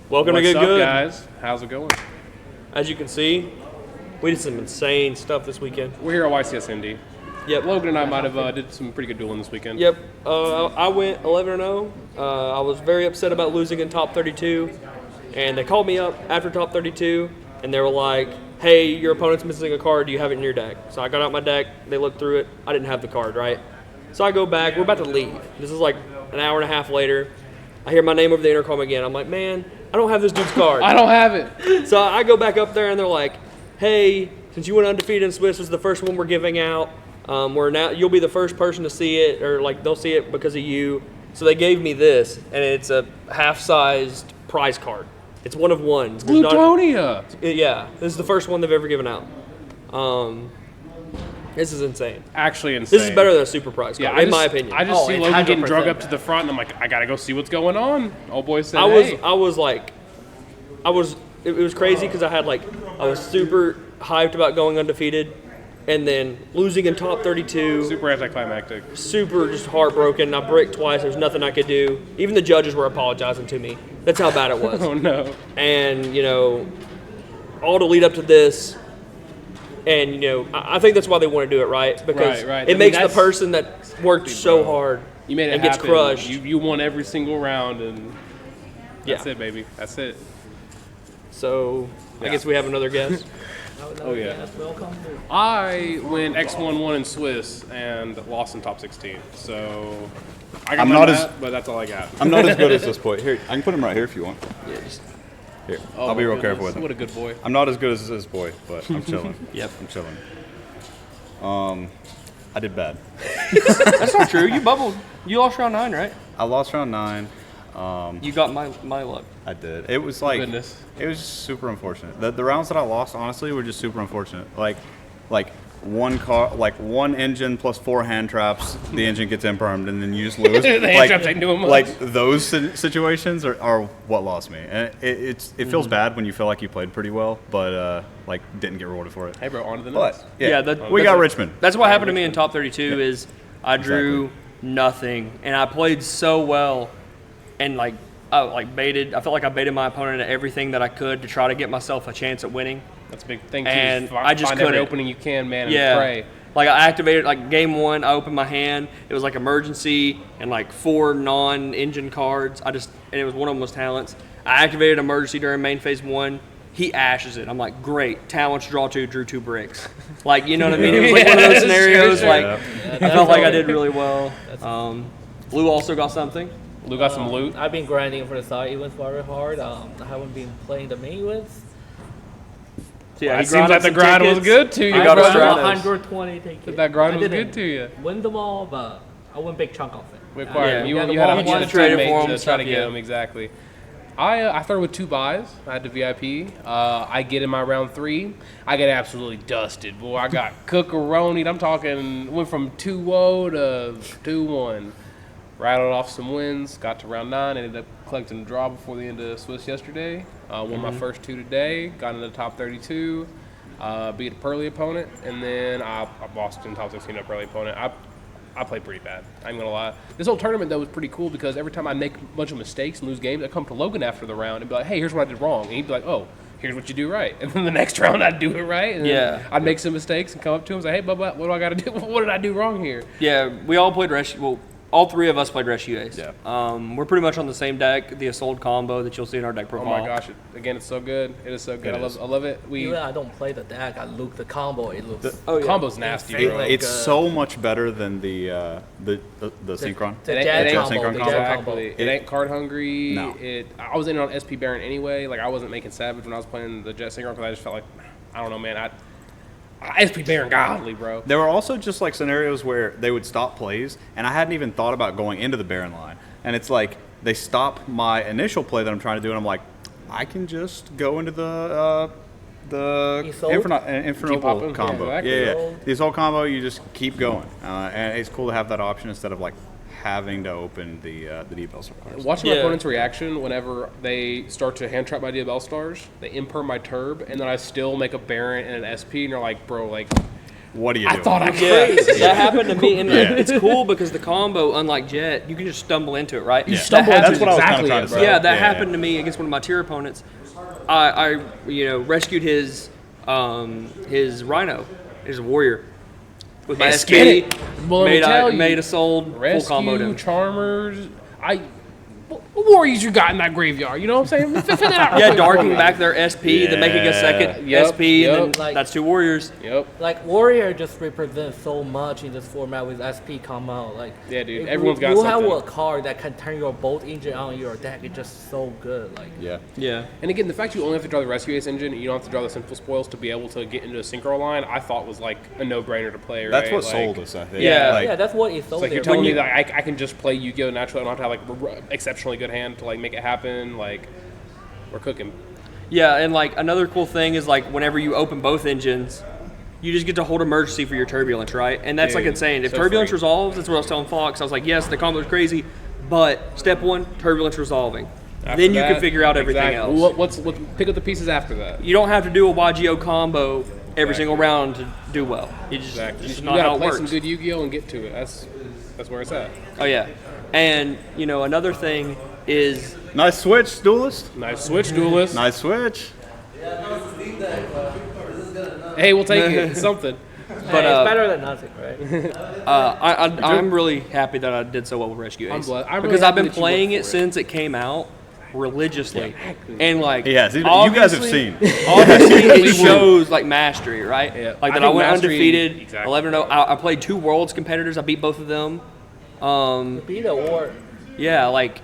Welcome to Get What's up, Good, guys? How's it going? As you can see, we did some insane stuff this weekend. We're here at YCS Indy. Yep. Logan and I might have did some pretty good dueling this weekend. Yep. I went 11-0. I was very upset about losing in top 32, and they called me up after top 32, and they were like, "Hey, your opponent's missing a card. Do you have it in your deck?" So I got out my deck. They looked through it. I didn't have the card, right? So I go back. We're about to leave. This is like an hour and a half later. I hear my name over the intercom again. I'm like, man, I don't have this dude's card. I don't have it. So I go back up there, and they're like, "Hey, since you went undefeated in Swiss, this is the first one we're giving out. You'll be the first person to see it, or like they'll see it because of you." So they gave me this, and it's a half-sized prize card. It's one of one. Plutonia. Yeah, this is the first one they've ever given out. This is insane. Actually insane. This is better than a super prize card, in my opinion. I just see Logan getting 100% drug up to the front, and I'm like, I gotta go see what's going on. Old boy said, It hey. was crazy because I was super hyped about going undefeated, and then losing in top 32. Super anticlimactic. Super just heartbroken. I bricked twice. There's nothing I could do. Even the judges were apologizing to me. That's how bad it was. Oh no. And all to lead up to this. And I think that's why they want to do it, right? Because Right. it makes the person that worked so hard You made it and gets happen. crushed. You won every single round, and that's Yeah. it, baby. That's it. So I guess we have another guess. Oh yeah. Welcome. I went X11 in Swiss and lost in top 16. So I got I'm my not map, but that's all I got. I'm not as good as this boy. Here, I can put him right here if you want. Yeah, just, Here, Oh, I'll be my real careful goodness. with him. What a good boy. I'm not as good as this boy, but I'm chilling. Yep. I'm chilling. I did bad. that's not true. You bubbled. You lost round 9, right? I lost round 9. You got my luck. I did. It was like Goodness. it was super unfortunate. The rounds that I lost, honestly, were just super unfortunate. Like one engine plus 4 hand traps, the engine gets impermed, and then you just lose. The hand traps ain't doing much. Like those situations are what lost me. And it feels bad when you feel like you played pretty well, but didn't get rewarded for it. Hey, bro, on to the But next. we got Richmond. That's what happened to me in top 32 is I drew nothing, and I played so well, and I baited. I felt like I baited my opponent at everything that I could to try to get myself a chance at winning. That's a big thing, too. And Find I just every couldn't. opening you can, man, and Yeah. pray. Like I activated game 1, I opened my hand. It was like emergency and 4 non-engine cards. And it was one of them was talents. I activated emergency during main phase 1. He ashes it. I'm like, great. Talents, draw 2, drew 2 bricks. You know what I mean? It was like one of those scenarios. Sure. I felt like I did really well. Lou also got something. Lou got some loot. I've been grinding for the side events very hard. I haven't been playing the main events. So yeah, It he seems grounded like the some grind was tickets. good to you, I I got a bro. Stratos. 120 tickets. That grind I was didn't good to you. win them all, but I won a big chunk of it. We acquired him. Yeah. You had a You bunch of traded for teammates him, to try to stuff, get yeah. him, exactly. I started with 2 buys. I had the VIP. I get in my round 3. I get absolutely dusted. Boy, I got cookeronied. I'm talking, went from 2-0 to 2-1. Rattled off some wins. Got to round 9. Ended up collecting a draw before the end of Swiss yesterday. Won my first 2 today. Got into the top 32. Beat a Pearly opponent. And then I lost in top 16 a Pearly opponent. I played pretty bad. I ain't gonna lie. This whole tournament though was pretty cool because every time I make a bunch of mistakes and lose games, I come to Logan after the round and be like, "Hey, here's what I did wrong," and he'd be like, "Oh, here's what you do right." And then the next round I'd do it right, and then I'd make some mistakes and come up to him and say, "Hey, Bubba, what do I got to do? What did I do wrong here?" Yeah, we all played Rescue. Well, all 3 of us played Rescue Ace. Yeah. We're pretty much on the same deck, the Assault combo that you'll see in our deck Oh profile. my gosh! Again, it's so good. It is so good. It is. I love it. Even I don't play the deck. I look the combo. It looks. Combo's nasty, insane, bro. like, It's so much better than the synchron. The It jab ain't- combo. synchron The combo. jab combo. Exactly. It ain't card hungry. No. I was in on SP Baron anyway. I wasn't making Savage when I was playing the Jet Synchron because I just felt like, I don't know, man. SP Baron godly, bro. There were also just scenarios where they would stop plays, and I hadn't even thought about going into the Baron line. And it's like they stop my initial play that I'm trying to do, and I'm like, I can just go into the Isolde? Keep popping? Infernal combo. Yeah, exactly. Yeah. The Assault combo, you just keep going, and it's cool to have that option instead of having to open the D-Bell cards. Watching my Yeah. opponent's reaction whenever they start to hand trap my Diabell stars, they imper my Turb, and then I still make a Baron and an SP, and you're like, bro, what are you I doing? thought I Yeah, could. that happened to me, and Yeah. it's cool because the combo, unlike Jet, you can just stumble into it, right? You stumble That into That's what I was exactly kind of it, trying bro. to say. Yeah, that happened to me against one of my tier opponents. I rescued his Rhino, his warrior, with my Let's SP. get it. Well, let me tell you, made a sold full comboed Rescue, him. Charmers. What warriors you got in that graveyard? You know what I'm saying? Fit that out real Yeah, quick for darking me. back their SP, then making a second Yep, SP, yep. and then Like- that's 2 warriors. Yep. Like Warrior just represents so much in this format with SP come out. Like Yeah, dude, if everyone's got you something. have a card that can turn your bolt engine on your deck. It's just so good. Like Yeah. Yeah. And again, the fact you only have to draw the Rescue Ace engine and you don't have to draw the Sinful Spoils to be able to get into a synchro line, I thought was like a no-brainer to play, right? That's what Like, sold us, I think. Yeah. Like, yeah, that's what it It's sold like you're there. telling me you- that I can just play Yu-Gi-Oh! Naturally. I don't have to have like exceptionally good hand to like make it happen. Like we're cooking. Yeah, and like another cool thing is like whenever you open both engines, you just get to hold emergency for your turbulence, right? And that's like Dude, insane. If so turbulence free. resolves, that's what I was telling Fox. I was like, yes, the combo is crazy, but step 1, turbulence resolving. After Then you that, can figure out everything exactly. else. What pick up the pieces after that? You don't have to do a YGO combo every Exactly. single round to do well. You just, Exactly. it's just You not how gotta it play works. some good Yu-Gi-Oh and get to it. That's where it's at. Oh yeah, and another thing is nice switch, duelist. Nice switch, duelist. Nice switch. Hey, we'll take it. It's something. But, Hey, it's better than nothing, right? I'm really happy that I did so well with Rescue I'm Ace glad- I'm really because I've happy been that you playing went it for it. since it came out religiously, and like Yes, you guys have obviously- seen. Obviously, it shows like mastery, right? Yeah. Like I that I think went mastery- undefeated, exactly. 11-0. I played 2 Worlds competitors. I beat both of them. Be the war. Yeah, like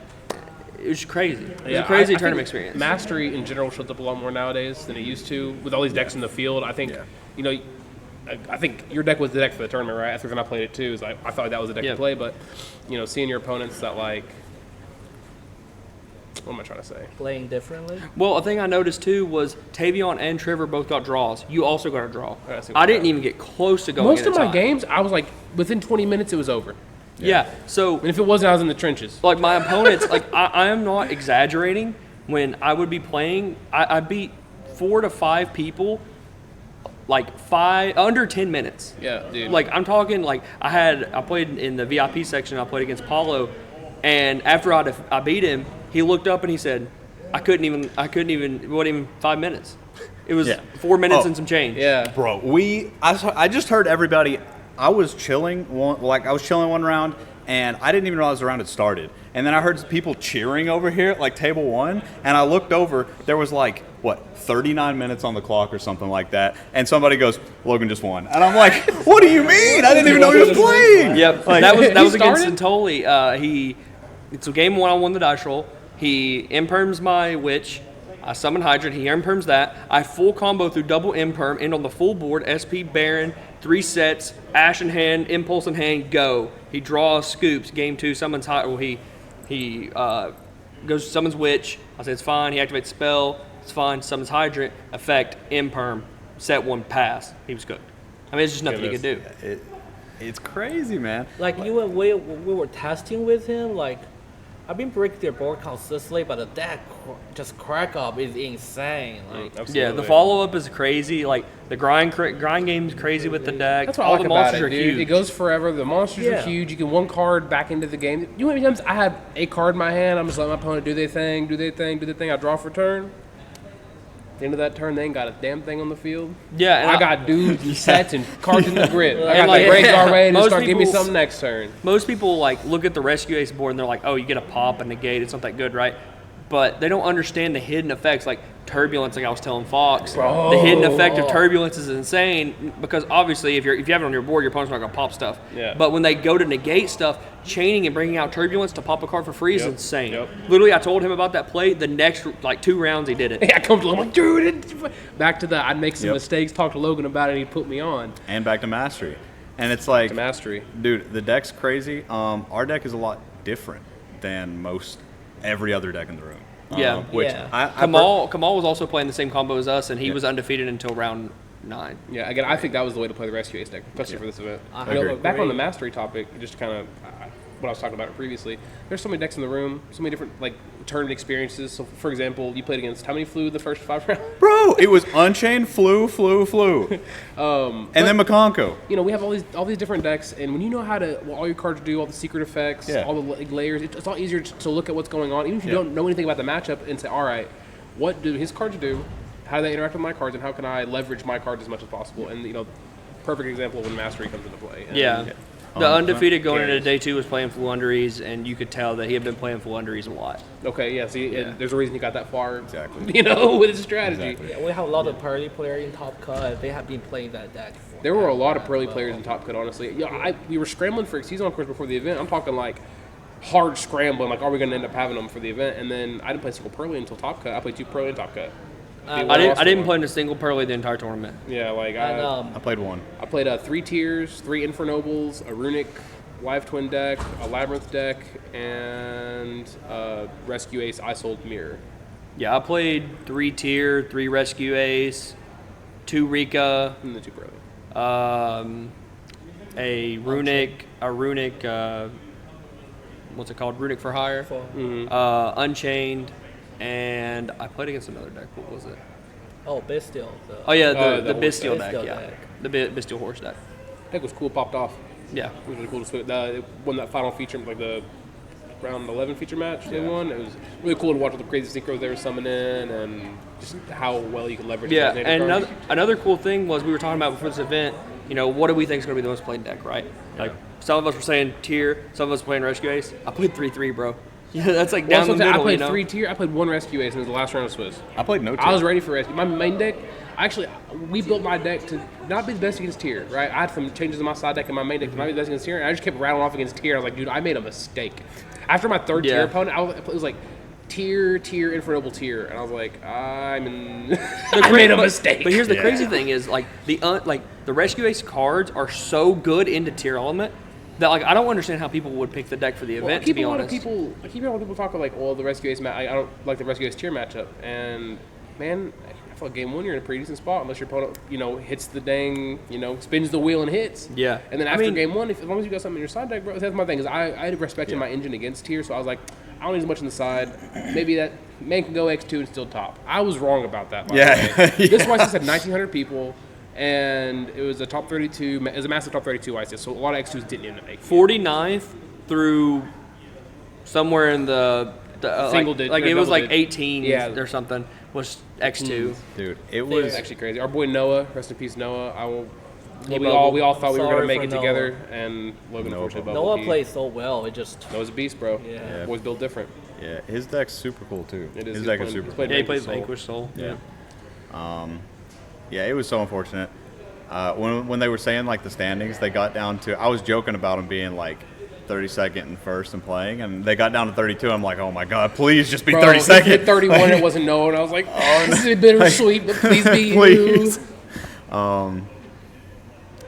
it was crazy. It was a crazy tournament experience. Mastery in general shows up a lot more nowadays than it used to. With all these decks in the field, I think I think your deck was the deck for the tournament, right? That's the reason I played it too. Is I thought that was the deck Yeah. to play, but seeing your opponents that like, what am I trying to say? Playing differently. Well, a thing I noticed too was Tavion and Trevor both got draws. You also got a draw. I see what I didn't you even get close to going. Most in of a my tie. games, I was like within 20 minutes, it was over. Yeah. So And if it wasn't, I was in the trenches. like my opponents, like I am not exaggerating. When I would be playing, I beat 4 to 5 people, like under 10 minutes. Yeah, dude. Like I'm talking, like I played in the VIP section. I played against Paulo, and after I beat him, he looked up and he said, I couldn't even. It wasn't even 5 minutes. It was Yeah. 4 minutes Oh. and some change. yeah. Bro, I just heard everybody. I was chilling one round, and I didn't even realize the round had started. And then I heard people cheering over here at like table 1, and I looked over. There was like 39 minutes on the clock or something like that. And somebody goes, "Logan just won," and I'm like, "What do you mean? I didn't even know he was playing." Yep, Like, that was against started? Santoli. So game 1, I won the dice roll. He imperms my witch. I summon Hydrant. He imperms that. I full combo through double imperm, end on the full board. SP Baron, 3 sets, Ash in hand, Impulse in hand, go. He draws, scoops. Game 2, summons Hydrant. Well, he goes summons witch. I say it's fine. He activates spell. It's fine. Summons Hydrant. Effect imperm. Set 1 pass. He was cooked. I mean, it's just nothing he could do. It's crazy, man. Like we were testing with him. Like I've been breaking their board consistently, but the deck just crack up is insane. Like Absolutely. Yeah, the follow up is crazy. Like the grind game's crazy with the deck. That's what All I like the about monsters it, are dude. huge. It goes forever. The monsters Yeah. are huge. You can one card back into the game. You know how many times I had a card in my hand, I'm just letting my opponent do their thing. I draw for turn. At the end of that turn, they ain't got a damn thing on the field. Yeah, and I got dudes and sets and cards in the grid. I got And, the like, graveyard ready to most start giving me people- something next turn. Most people like look at the Rescue Ace board and they're like, oh, you get a pop and negate. It's not that good, right? But they don't understand the hidden effects like turbulence. Like I was telling Fox, the hidden effect of turbulence is insane because obviously if you have it on your board, your opponent's not gonna pop stuff. Yeah. But when they go to negate stuff, chaining and bringing out turbulence to pop a card for free is Yep, insane. yep. Literally, I told him about that play. The next like 2 rounds, he did it. I come to him like, dude, back to that. I'd make some Yep. mistakes, talk to Logan about it, and he'd put me on And back to mastery. And it's like, to mastery. dude, the deck's crazy. Our deck is a lot different than every other deck in the room. Yeah. Which Yeah. Kamal was also playing the same combo as us, and he was undefeated until round 9. Yeah, again, I think that was the way to play the Rescue Ace deck, especially for this event. I You know, agree. back on the mastery topic, just kind of what I was talking about previously. There's so many decks in the room, so many different like tournament experiences. So, for example, you played against how many flew the first 5 rounds? Bro, it was Unchained, flew. And then McConko. You know, we have all these different decks, and when you know how to what all your cards do, all the secret effects, all the layers, it's all easier to look at what's going on, even if you don't know anything about the matchup, and say, all right, what do his cards do? How do they interact with my cards, and how can I leverage my cards as much as possible? And you know, perfect example of when Mastery comes into play. And, The undefeated going into day 2 was playing Flunderies, and you could tell that he had been playing Flunderies a lot. Okay, yeah. See, and there's a reason he got that far. Exactly. You know, with his strategy. Exactly. Yeah, we have a lot of Pearly players in Top Cut. They have been playing that deck. There were a lot of Pearly players in Top Cut, honestly. Yeah, we were scrambling for season course before the event. I'm talking like hard scrambling. Like, are we going to end up having them for the event? And then I didn't play single Pearly until Top Cut. I played 2 Pearly in Top Cut. I didn't play in a single Pearly the entire tournament. Yeah, like And, I played 1. I played 3 tiers, 3 Infernobles, a Runic Live Twin deck, a Labyrinth deck, and Rescue Ace Isold Mirror. Yeah, I played 3 tier, 3 Rescue Ace, 2 Rika, And the 2 Pearly. a Runic, what's it called? Runic for Hire, Unchained, and I played against another deck. What was it? Oh, Bestial. Oh yeah, the the Bestial deck. Bestial Yeah, deck. the Bestial horse deck. Deck was cool, popped off. Yeah. It was really cool to switch. It won that final feature, like the round 11 feature match they won. It was really cool to watch all the crazy synchros they were summoning and just how well you could leverage Yeah, those and cards. another cool thing was we were talking about before this event, you know, what do we think is going to be the most played deck, right? Like, some of us were saying tier, some of us were playing Rescue Ace. I played 3-3, bro. Yeah, that's like down the middle, I played you know? 3 tier. I played 1 Rescue Ace, and it was the last round of Swiss. I played no tier. I was ready for Rescue. My main deck, we built my deck to not be the best against tier, right? I had some changes in my side deck and my main deck to not be the best against tier, and I just kept rattling off against tier. I was like, dude, I made a mistake. After my 3rd tier opponent, it was like tier, Infernoble tier, and I was like, I made a mistake. But here's the crazy thing is, like, the Rescue Ace cards are so good into tier element that, like, I don't understand how people would pick the deck for the event, to be honest. I keep hearing a lot of people talk about, like, well, the Rescue Ace I don't like the Rescue Ace tier matchup, and man, I feel like game 1 you're in a pretty decent spot unless your opponent, you know, hits the dang, you know, spins the wheel and hits. Yeah. And then after game 1, as long as you got something in your side deck, bro, that's my thing. Is I respected my engine against tier, so I was like, I don't need as much on the side. Maybe that man can go X2 and still top. I was wrong about that. By the way. This YCS had 1,900 people, and it was a top 32. It was a massive top 32 YCS, so a lot of X2s didn't end up making 49th through somewhere in the Single digit, like or it was double like digit. 18 or something was X2. Dude, it It was was actually crazy. Our boy Noah, rest in peace, Noah. We bubbled. all thought we were gonna Sorry make for it Noah. together, and Logan unfortunately bubbled. Noah plays so well. It just Noah's a beast, bro. Yeah. Boys built different. yeah, his deck's super cool too. It is. His He's deck playing- is super he's cool. playing Yeah, he played Vanquish Soul. Vanquish Soul. Yeah. Yeah, it was so unfortunate. When they were saying like the standings, they got down to. I was joking about them being like 32nd and first and playing, and they got down to 32. I'm like, oh my god, please just be Bro, 32nd. he hit 31. It wasn't Noah, and I was like, oh, this is bittersweet, but please be Please. you.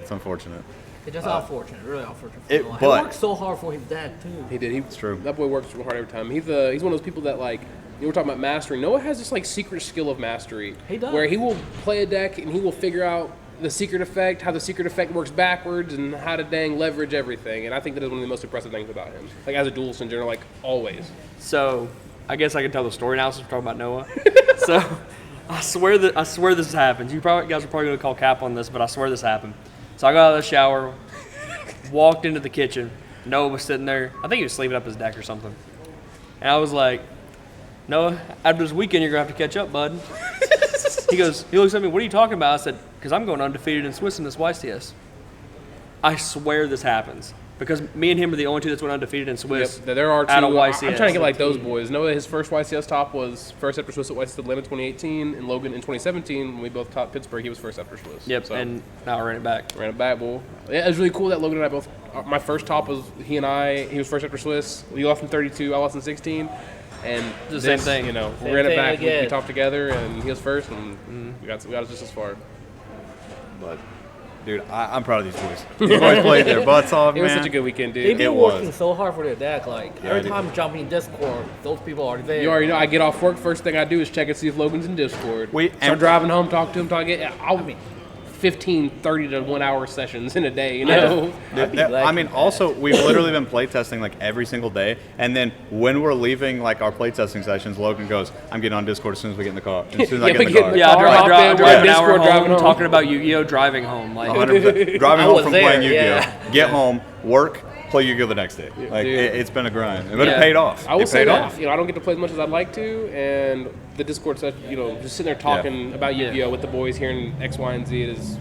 It's unfortunate. it's just unfortunate, really unfortunate. For it- Noah. He but- worked so hard for his deck too. He did. It's true. That boy works real hard every time. He's one of those people that like. You were talking about mastery. Noah has this like secret skill of mastery. He does. Where he will play a deck and he will figure out the secret effect, how the secret effect works backwards, and how to dang leverage everything. And I think that is one of the most impressive things about him. Like as a duelist in general, like always. So, I guess I can tell the story now since we're talking about Noah. So, I swear this happened. You guys are probably going to call cap on this, but I swear this happened. So I got out of the shower, walked into the kitchen. Noah was sitting there. I think he was sleeping up his deck or something. And I was like, Noah, after this weekend, you're going to have to catch up, bud. He looks at me, what are you talking about? I said, because I'm going undefeated in Swiss in this YCS. I swear this happens. Because me and him are the only two that's went undefeated in Swiss. Yep, there are two. At a I'm YCS. trying to get like those boys. Noah, his first YCS top was first after Swiss at YCS Atlanta 2018, and Logan in 2017 when we both topped Pittsburgh. He was first after Swiss. Yep, So, and now I ran it back. ran it back, bull. Yeah, it was really cool that Logan and I both. My first top was he and I. He was first after Swiss. We lost in 32. I lost in 16. And The same thing. You know, we Same ran it thing back. We again. topped together, and he was first, and we got us just as far. But dude, I'm proud of these boys. These boys played their butts off, It man. was such a good weekend, They've dude. been It was. working so hard for their deck. Like every dude. time jumping in Discord, those people are there. You already know. I get off work. First thing I do is check and see if Logan's in Discord. Wait, Start and- driving home, talk to him, 15, 30 to 1 hour sessions in a day, you know? I mean, also, we've literally been playtesting like every single day, and then when we're leaving like our playtesting sessions, Logan goes, "I'm getting on Discord as soon as we get in the car." As soon as I get in the car. Yeah, I Hop in, drive we're on an hour Discord, driving home, home. talking about YuGiOh, driving home. Like, 100%. Driving home was from there, playing YuGiOh, yeah. get home, work, play YuGiOh the next day. Like Dude. it's been a grind, but Yeah. it paid off. I will It say paid that off. I don't get to play as much as I'd like to, and the Discord stuff, just sitting there talking about Yu-Gi-Oh with the boys, hearing X, Y, and Z, it is,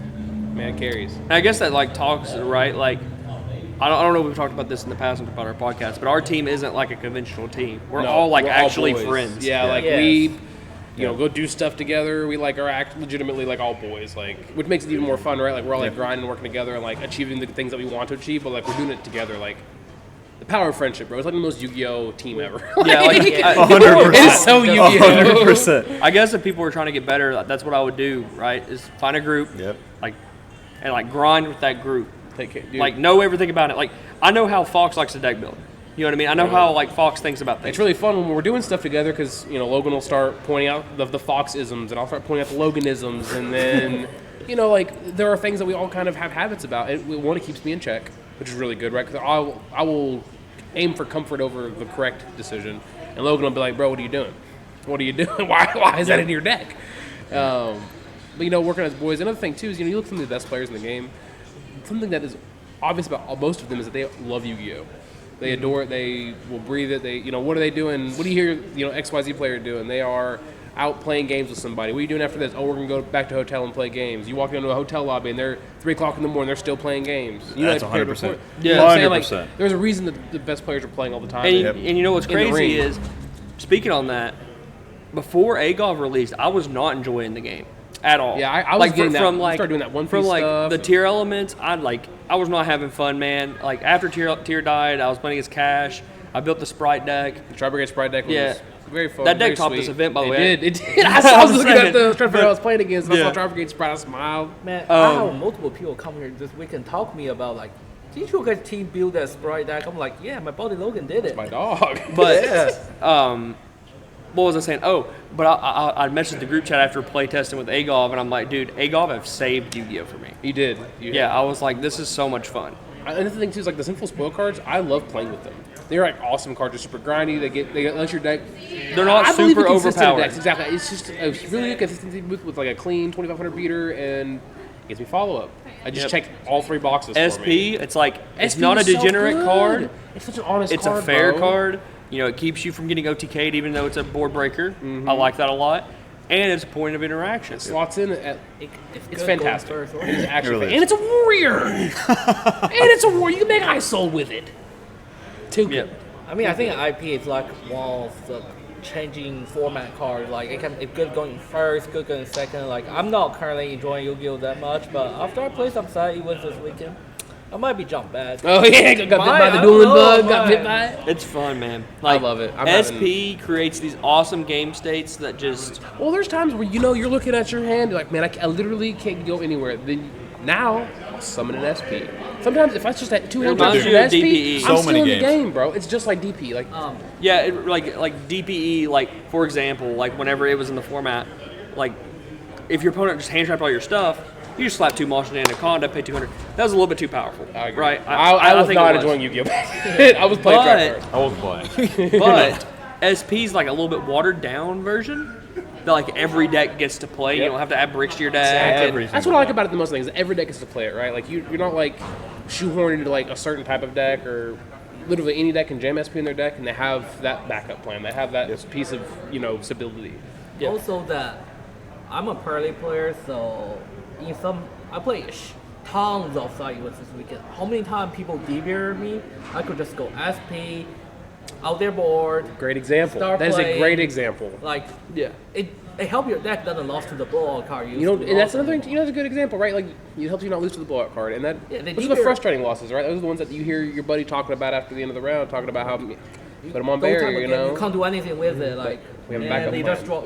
man, it carries. and I guess that like talks right. Like, I don't know if we've talked about this in the past about our podcast, but our team isn't like a conventional team. We're No, all like we're all actually boys. friends. Yeah, like Yes. we, go do stuff together. We like are legitimately like all boys, like which makes it even more fun, right? Like we're all like grinding, working together, and like achieving the things that we want to achieve, but like we're doing it together, like. The power of friendship, bro. It's like the most Yu-Gi-Oh team ever. Yeah, like, Yeah. 100%. It is so Yu-Gi-Oh. 100%. I guess if people were trying to get better, that's what I would do. Right? Is find a group. Yep. Like, and like grind with that group. Take care, dude. Like know everything about it. Like I know how Fox likes to deck build. You know what I mean? I know how like Fox thinks about things. It's really fun when we're doing stuff together because Logan will start pointing out the Fox-isms, and I'll start pointing out the Logan-isms, and then like there are things that we all kind of have habits about. One, it keeps me in check, which is really good, right? Because I will aim for comfort over the correct decision, and Logan will be like, "Bro, what are you doing? What are you doing? Why is that in your deck?" But working as boys. Another thing too is you look at some of the best players in the game. Something that is obvious about most of them is that they love Yu-Gi-Oh. They adore it. They will breathe it. They, what are they doing? What do you hear, XYZ player doing? They are out playing games with somebody. What are you doing after this? Oh, we're gonna go back to a hotel and play games. You walk into a hotel lobby and they're 3 o'clock in the morning. They're still playing games. That's they prepared 100%. before. Yeah. You know what I'm saying? 100%. Like, there's a reason that the best players are playing all the time. And you know what's In the ring. crazy is, speaking on that, before AGOV released, I was not enjoying the game at all. Yeah, I was like getting that- from we like started doing that One from Piece like stuff. the tier elements. I was not having fun, man. Like after tier died, I was playing against Cash. I built the Sprite deck. The Tri-Brigade Sprite deck was Yeah. very fun. That deck very topped sweet. this event, by the way. It did. I was looking at the trying to figure out who I was playing against. And I Yeah. saw Tri-Brigade Sprite. I smiled. Man, I have multiple people come here this week and talk to me about like, did you guys team build that Sprite deck? I'm like, yeah, my buddy Logan did it. My dog. But Yeah. what was I saying? Oh, but I messaged the group chat after playtesting with AGOV, and I'm like, dude, AGOV have saved Yu-Gi-Oh for me. You did. Yeah, I was like, this is so much fun. Another thing too is like the Sinful Spoil cards. I love playing with them. They're like awesome cards. They're super grindy. They let your deck. They're not I believe super in consistent overpowered. decks. Exactly. It's just a really good consistency with like a clean 2500 beater and gets me follow up. I just Yep. checked all 3 boxes. SP, it's like it's SP not a is so degenerate good. card. It's such an honest It's card. a fair bro. card. It keeps you from getting OTK'd, even though it's a board breaker. Mm-hmm. I like that a lot. And it's a point of interaction. Slots in at. It's It's good fantastic. going first. It's actually, really and it's a warrior. And it's a warrior. You can make ice soul with it. Too good. Yep. I mean, I think IP is like one of the changing format cards. Like it's good going first, good going second. Like I'm not currently enjoying Yu-Gi-Oh that much, but after I play some side events this weekend, I might be jumped back. Oh yeah, got bit by the I dueling don't bug. know, Got mine. bit by it. It's fun, man. I love it. I'm SP creates these awesome game states that just Well, there's times where you're looking at your hand, you're like, man, I literally can't go anywhere. Then now, I'll summon an SP. Sometimes if I just had 2 hand reminds drops you an of SP, DPE. I'm So still many in the games. game, bro. It's just like DP. Like, yeah, like DPE. Like for example, like whenever it was in the format, like if your opponent just hand trapped all your stuff, you just slap 2 Martian Anaconda, pay 200. That was a little bit too powerful, I agree. right? I was think not it was. enjoying Yu-Gi-Oh. I was playing track cards. I wasn't playing. But SP's like a little bit watered down version that like every deck gets to play. You Yep. don't have to add bricks to your deck. and- Everything. That's what I like about it the most. Thing is every deck gets to play it, right? Like you're not like shoehorned into like a certain type of deck, or literally any deck can jam SP in their deck, and they have that backup plan. They have that piece of stability. Yeah. Also, that I'm a parley player, so I play tons of side events this weekend. How many times people DBR me? I could just go SP, out their board. Great example. Start That is a playing. great example. Like Yeah. it helps your deck doesn't lose to the blowout card. And that's another thing. That's a good example, right? Like it helps you not lose to the blowout card, and that Yeah, they those are do the their- frustrating losses, right? Those are the ones that you hear your buddy talking about after the end of the round, talking about how put him on barrier, You can't do anything with it. Like we have a and backup they plan. just draw.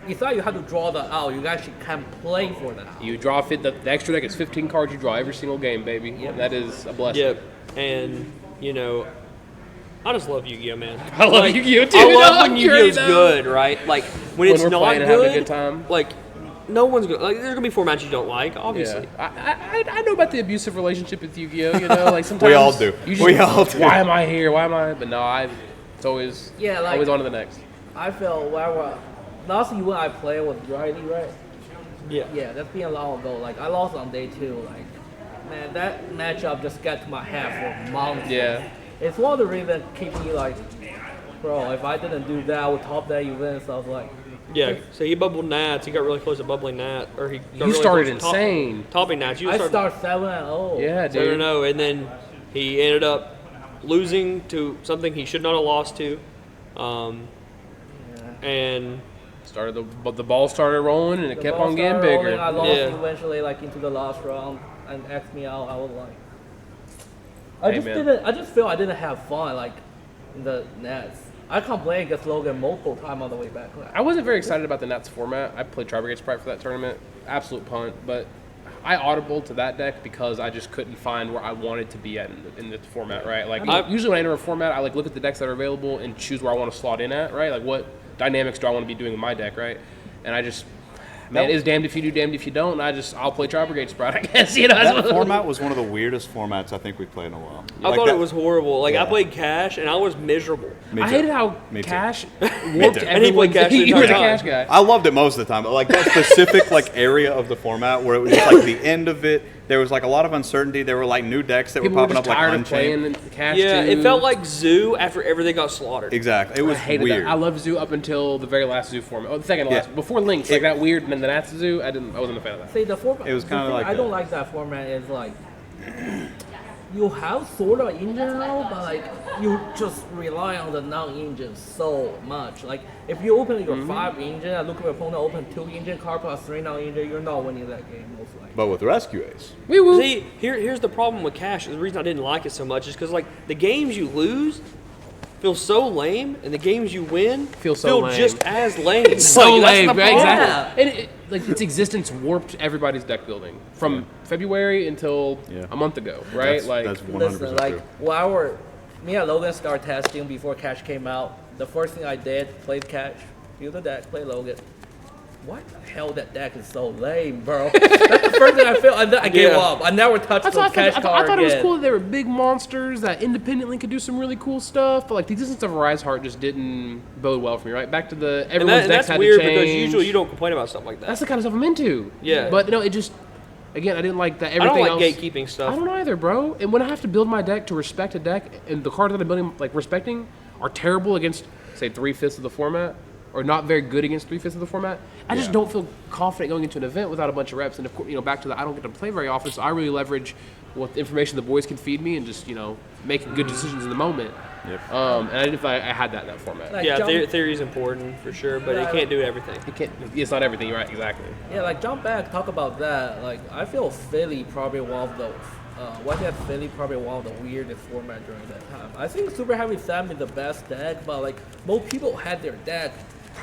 You thought you had to draw the out. You actually can't play for that. You draw the extra deck is 15 cards you draw every single game, baby. Yep. That is a blessing. Yep. And I just love Yu-Gi-Oh, man. I love Yu-Gi-Oh, too. I love No, when you already Yu-Gi-Oh's know. good, right? Like when it's we're not playing and good. having a good time. Like no one's gonna like. There's gonna be formats you don't like, obviously. Yeah. I know about the abusive relationship with Yu-Gi-Oh. You know, like sometimes We all do. We all do. Why am I here? Why am I? But no, it's always always on to the next. I felt last year when I played with Riley, right? Yeah. Yeah, that's been a long ago. Like I lost on day 2. Like, man, that matchup just got to my head for months. Yeah. It's one of the reasons that keep me like, bro, if I didn't do that, I would top that event. So I was like, Yeah, so he bubbled Nats. He got really close to bubbling Nat, or he. Got You really started close to insane. Topping Nats. You I started start 7-0. Yeah, dude. 7-0, and then he ended up losing to something he should not have lost to, and Started the ball started rolling and it The kept ball on getting started bigger. rolling, I lost Yeah. eventually, like into the last round, and X me out. I was like, Hey, I just feel I didn't have fun like in the Nets. I can't play against Logan multiple times on the way back. I wasn't very excited about the Nats format. I played Tri-Brigade Sprite for that tournament. Absolute punt. But I audibled to that deck because I just couldn't find where I wanted to be at in the format, right? Like, usually when I enter a format, I like look at the decks that are available and choose where I want to slot in at, right? Like, what dynamics do I want to be doing in my deck, right? And I just, man, it's damned if you do, damned if you don't. I'll play Tri-Brigade Sprite, I guess, you know? That format was one of the weirdest formats I think we played in a while. I Like thought that- it was horrible. Like Yeah. I played Cash, and I was miserable. Me I too. hated how Me too. Cash Me warped too. And he played everyone. Cash the You were the entire Cash time. guy. I loved it most of the time, but like that specific like area of the format where it was just like the end of it, there was like a lot of uncertainty. There were like new decks that People were were popping just up like tired of playing Unchained. the Cash Yeah, too. it felt like Zoo after everything got slaughtered. Exactly, it I was hated weird. that. I loved Zoo up until the very last Zoo format. Oh, the second last. Yeah. Before Lynx, like that weird, and then the Nats Zoo, I wasn't a fan of that. See, the format. It was kinda the thing like I don't that. like that format. Is like you have sort of engine now, but like you just rely on the non-engine so much. Like if you open your 5 engine and look at your opponent open 2 engine card plus 3 non-engine, you're not winning that game most likely. But with Rescue Ace, Wee woo. See, here's the problem with Cash. The reason I didn't like it so much is because like the games you lose feel so lame, and the games you win Feel so lame. just as lame. It's so Like, that's lame, the right? problem. Exactly. And like its existence warped everybody's deck building from February until a month ago, right? That's 100% Listen, like true. well, me and Logan started testing before Cash came out. The first thing I did, played Cash, build the deck, play Logan. What the hell? That deck is so lame, bro. That's the first thing I felt. And then I gave Yeah. up. I never touched That's the what Cash I card thought it was again. cool that they were big monsters that independently could do some really cool stuff, but like the existence of Rise Heart just didn't bode well for me, right? Back to the And everyone's decks that's had weird to change. because usually you don't complain about stuff like that. That's the kind of stuff I'm into. Yeah. But no, it just again I didn't like that I everything don't like else. gatekeeping I stuff. don't either, bro. And when I have to build my deck to respect a deck, and the cards that I'm building, like respecting, are terrible against, say, 3/5 of the format, or not very good against 3/5 of the format, I just don't feel confident going into an event without a bunch of reps. And of course, back to the I don't get to play very often, so I really leverage what the information the boys can feed me and just making good decisions in the moment. Yep. And I didn't feel I had that in that format. Like, Yeah, jump- theory is important for sure, but it Yeah. can't do everything. It's not everything, right? Exactly. Yeah, like jump back, talk about that. Like I feel Philly probably one of the YCS Philly probably one of the weirdest format during that time. I think Super Heavy Sam is the best deck, but like most people had their deck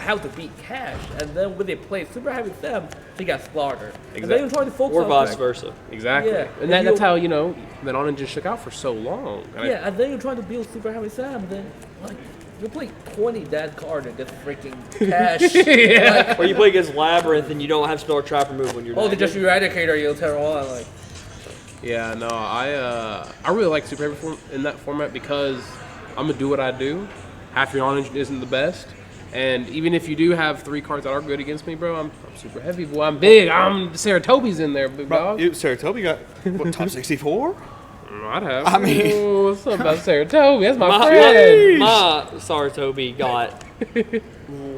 how to beat Cash, and then when they play Super Heavy Sam, they got slaughtered. And then you're trying to focus Or on vice like- versa. Exactly. Yeah. And If that's you- how, that on just shook out for so long. And Yeah, and then you're trying to build Super Heavy Sam, then like you play 20 dead card against freaking Cash. Like, Or you play against Labyrinth and you don't have Spell Trap remove when you're oh, not they just good. Eradicator you turn on like. Yeah, no, I really like Super Heavy in that format because I'm gonna do what I do. Half your on-engine isn't the best, and even if you do have 3 cards that are good against me, bro, I'm super heavy. Boy, I'm big. Saratobi's in there, big dog. Saratobi got what, top 64? I'd have. I mean- Ooh, something about Saratobi. That's my My friend. Saratobi got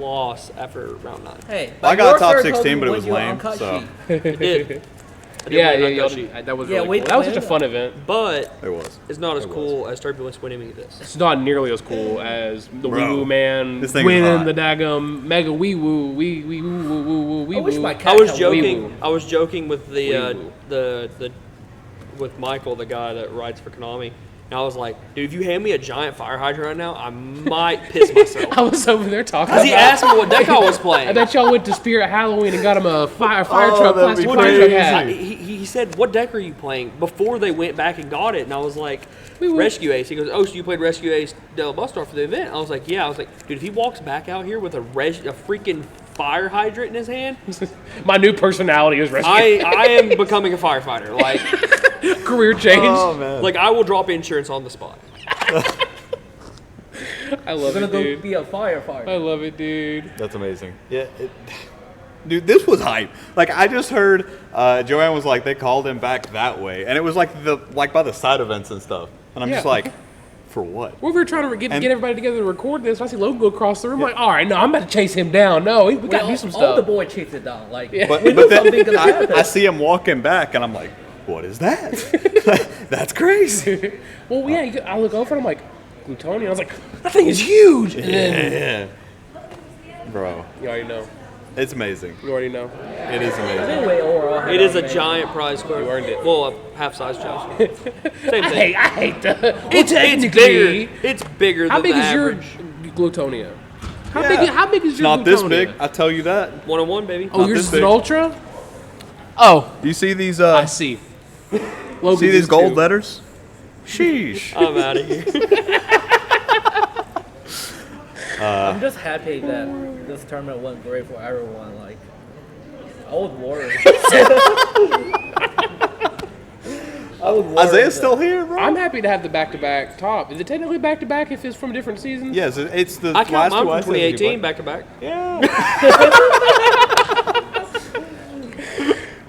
lost after round 9. Hey, I but got your top Saratobi 16, but it wins was you an lame, uncut so- sheet. It did. I did Yeah, win yeah, that yeah, sheet. that was Yeah, really we cool. That was such a played fun event. But It was. it's not as It was. cool as Turbulence winning me this. It's not nearly as cool as the Bro, Wee Woo Man this thing is winning hot. the daggum Mega Wee Woo Wee Woo Woo Woo Wee I wish Woo. my I cat was had joking. Weeble. I was joking with the Weeble. with Michael, the guy that writes for Konami. And I was like, dude, if you hand me a giant fire hydrant right now, I might piss myself. I was over there talking. Because he about- asked me what deck I was I playing. bet y'all went to Spirit Halloween and got him a fire Oh, truck, that'd be plastic fire truck crazy. hat. He said, what deck are you playing? Before they went back and got it. And I was like, Woo-woo. Rescue Ace. He goes, oh, so you played Rescue Ace Del Bustar for the event? I was like, yeah. I was like, dude, if he walks back out here with a freaking fire hydrant in his hand. My new personality is rescue. I am becoming a firefighter. Like, Career change. Oh man. like I will drop insurance on the spot. I love You're it, gonna dude. go be a firefighter. I love it, dude. That's amazing. Yeah. Dude, this was hype. Like I just heard Joanne was like they called him back that way, and it was like by the side events and stuff. And I'm just Yeah. like, for what? We were trying to get And- everybody together to record this. I see Logan go across the room. I'm like, all right, no, I'm about to chase him down. No, we got to do some All the stuff. boys chased it down. Like, But, we knew but something then gonna happen. I see him walking back, and I'm like, what is that? That's crazy. Well, yeah, I look over and I'm like, Plutonium. I was like, that thing is huge. And then, Yeah. Bro, you already know. it's amazing. You already know. It is amazing. Anyway, overall, It is a giant prize car. You earned it. Well, a half-size Josh. Same I thing. hate that. Well, It's technically, bigger. It's bigger how than big the is your average. Glutonia? How Yeah. big is It's your not this Glutonia? big. I tell you that. 101, baby. Oh, Not yours this is an big. ultra? Oh, You see these? I see. Logan's See these is gold too. letters? Sheesh. I'm out of here. I'm just happy that this tournament went great for everyone. Like, I was worried. I was worried. Isaiah's still here, bro. I'm happy to have the back-to-back top. Is it technically back-to-back if it's from different seasons? Yes, it's the I count last mine two from I said that you 2018 played. back to back. Yeah.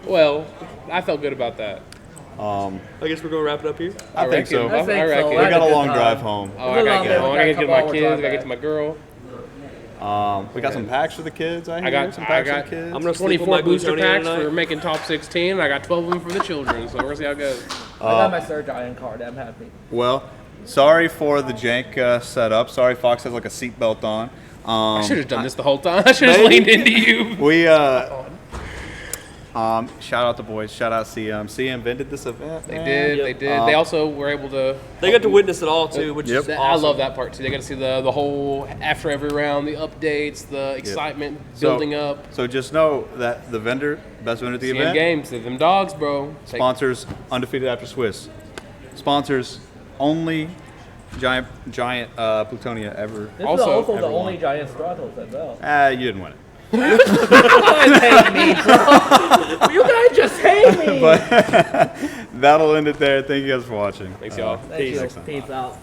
Well, I felt good about that. I guess we're gonna wrap it up here. I think so. I think I so. reckon. We Had got a good long time. drive home. Oh, I gotta get home. I gotta get to my Come on, kids. I drive gotta get back. to my girl. We got some packs for the kids. I got- some I packs got- for the kids. I'm gonna sleep with my 24 booster Glutonia packs tonight. for making top 16. I got 12 of them for the children, so we'll see how it goes. I got my Surge Iron card. I'm happy. Well, sorry for the jank setup. Sorry, Fox has like a seatbelt on. I should have done this the whole time. I should have leaned into you. We shout out the boys. Shout out CM. CM invented this event. They man. did. Yep. They did. They also were able to. They got to witness it all too, which Yep. is I awesome. love that part too. They got to see the whole after every round, the updates, the excitement building up. So just know that the best vendor at the CM event, games, they're them dogs, bro. sponsors Undefeated After Swiss, sponsors only giant Plutonia ever. This Also, is also the everyone. only giant Stratos as well. You didn't win it. You guys hate me, bro. You guys just hate me. That'll end it there. Thank you guys for watching. Thanks, y'all. Thank you. next time. Peace out.